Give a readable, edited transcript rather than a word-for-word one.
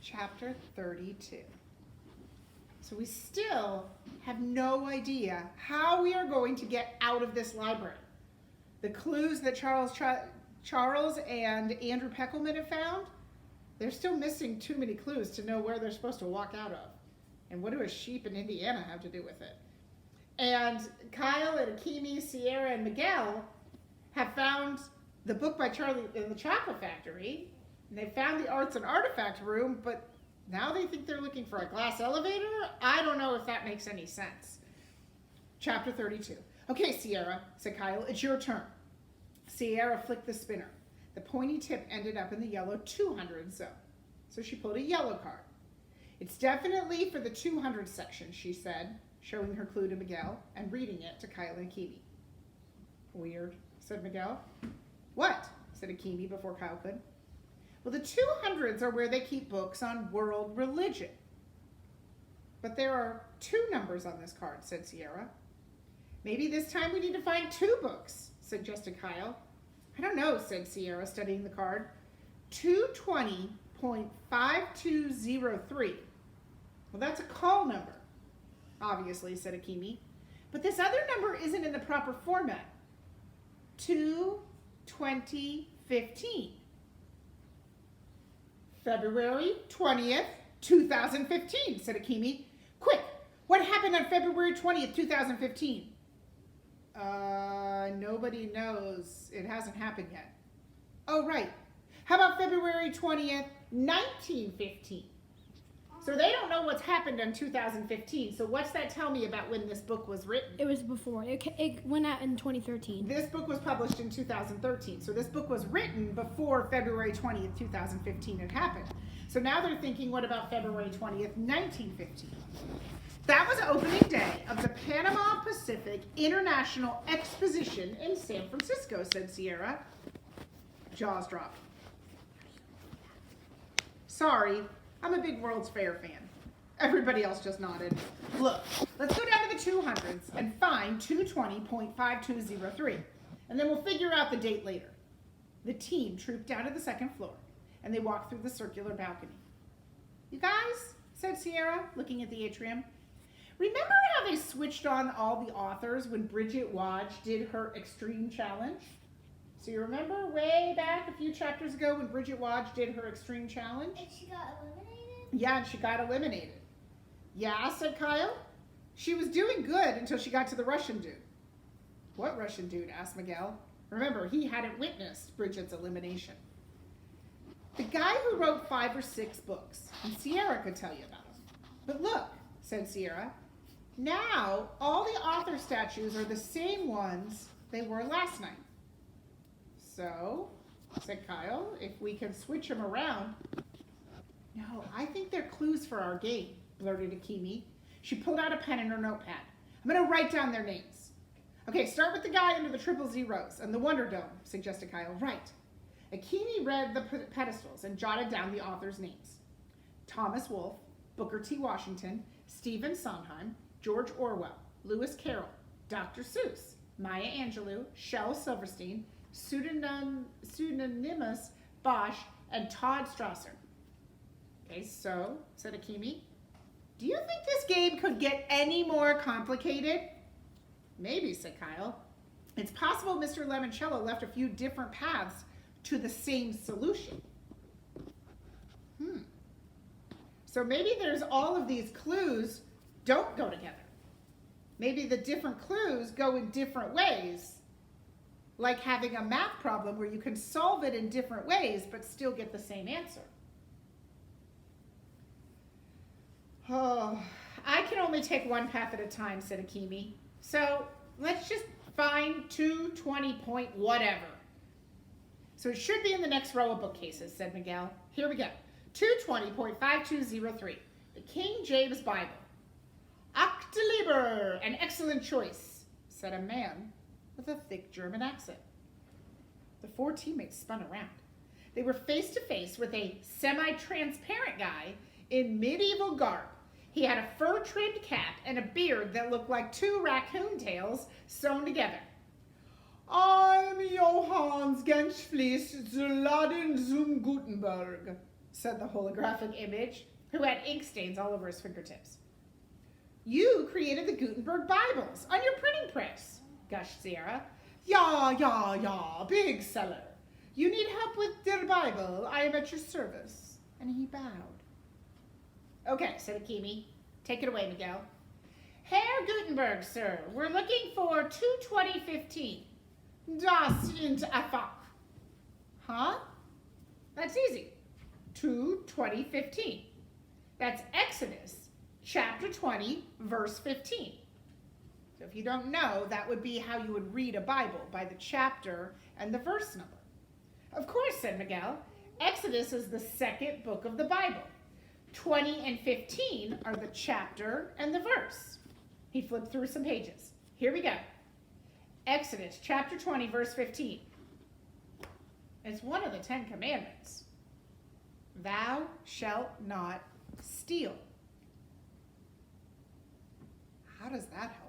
chapter 32. So we still have no idea how we are going to get out of this library. The clues that Charles and Andrew Peckelman have found, they're still missing too many clues to know where they're supposed to walk out of. And what do a sheep in Indiana have to do with it? And Kyle and Akimi, Sierra, and Miguel have found the book by Charlie in the Chocolate Factory, and they found the Arts and Artifact Room, but now they think they're looking for a glass elevator? I don't know if that makes any sense. Chapter 32. Okay, Sierra, said Kyle, it's your turn. Sierra flicked the spinner. The pointy tip ended up in the yellow 200 zone. So she pulled a yellow card. It's definitely for the 200 section, she said, showing her clue to Miguel and reading it to Kyle and Akimi. Weird, said Miguel. What? Said Akimi before Kyle could. Well, the 200s are where they keep books on world religion. But there are 2 numbers on this card, said Sierra. Maybe this time we need to find 2 books, suggested Kyle. I don't know, said Sierra, studying the card. 220.5203. Well, that's a call number, obviously, said Akimi. But this other number isn't in the proper format. 2/20/15. February 20th, 2015, said Akimi. Quick, what happened on February 20th, 2015? Nobody knows. It hasn't happened yet. Oh, right. How about February 20th, 1915? So they don't know what's happened in 2015. So what's that tell me about when this book was written? It was before. It went out in 2013. This book was published in 2013. So this book was written before February 20th, 2015 had happened. So now they're thinking, what about February 20th, 1915? That was opening day of the Panama Pacific International Exposition in San Francisco, said Sierra. Jaws dropped. Sorry, I'm a big World's Fair fan. Everybody else just nodded. Look, let's go down to the 200s and find 220.5203, and then we'll figure out the date later. The team trooped down to the 2nd floor, and they walked through the circular balcony. You guys, said Sierra, looking at the atrium, remember how they switched on all the authors when Bridget Wadge did her extreme challenge? So you remember way back a few chapters ago when Bridget Wadge did her extreme challenge? And she got eliminated? Yeah, and she got eliminated. Yeah, said Kyle. She was doing good until she got to the Russian dude. What Russian dude? Asked Miguel. Remember, he hadn't witnessed Bridget's elimination. The guy who wrote 5 or 6 books, and Sierra could tell you about him. But look, said Sierra, now all the author statues are the same ones they were last night. So, said Kyle, if we can switch them around. No, I think they're clues for our game, blurted Akimi. She pulled out a pen and her notepad. I'm going to write down their names. Okay, start with the guy under the 000 and the Wonder Dome, suggested Kyle. Right. Akimi read the pedestals and jotted down the authors' names. Thomas Wolfe, Booker T. Washington, Stephen Sondheim, George Orwell, Lewis Carroll, Dr. Seuss, Maya Angelou, Shel Silverstein, Pseudonymous Bosch, and Todd Strasser. Okay, so, said Akimi, do you think this game could get any more complicated? Maybe, said Kyle. It's possible Mr. Lemoncello left a few different paths to the same solution. So maybe there's all of these clues don't go together. Maybe the different clues go in different ways, like having a math problem where you can solve it in different ways but still get the same answer. Oh, I can only take one path at a time, said Akimi. So let's just find 220 point whatever. So it should be in the next row of bookcases, said Miguel. Here we go. 220.5203, the King James Bible. Acte liber, an excellent choice, said a man with a thick German accent. The 4 teammates spun around. They were face to face with a semi-transparent guy in medieval garb. He had a fur-trimmed cap and a beard that looked like 2 raccoon tails sewn together. I'm Johannes Genschflies zu Laden zum Gutenberg, said the holographic image, who had ink stains all over his fingertips. You created the Gutenberg Bibles on your printing press, gushed Sierra. Ja, big seller. You need help with der Bible, I am at your service. And he bowed. Okay, said Akimi. Take it away, Miguel. Herr Gutenberg, sir, we're looking for 2/2015. Das sind einfach. Huh? That's easy. 2/2015. That's Exodus, chapter 20, verse 15. So if you don't know, that would be how you would read a Bible, by the chapter and the verse number. Of course, said Miguel. Exodus is the second book of the Bible. 20 and 15 are the chapter and the verse. He flipped through some pages. Here we go. Exodus chapter 20, verse 15. It's one of the 10 commandments. Thou shalt not steal. How does that help?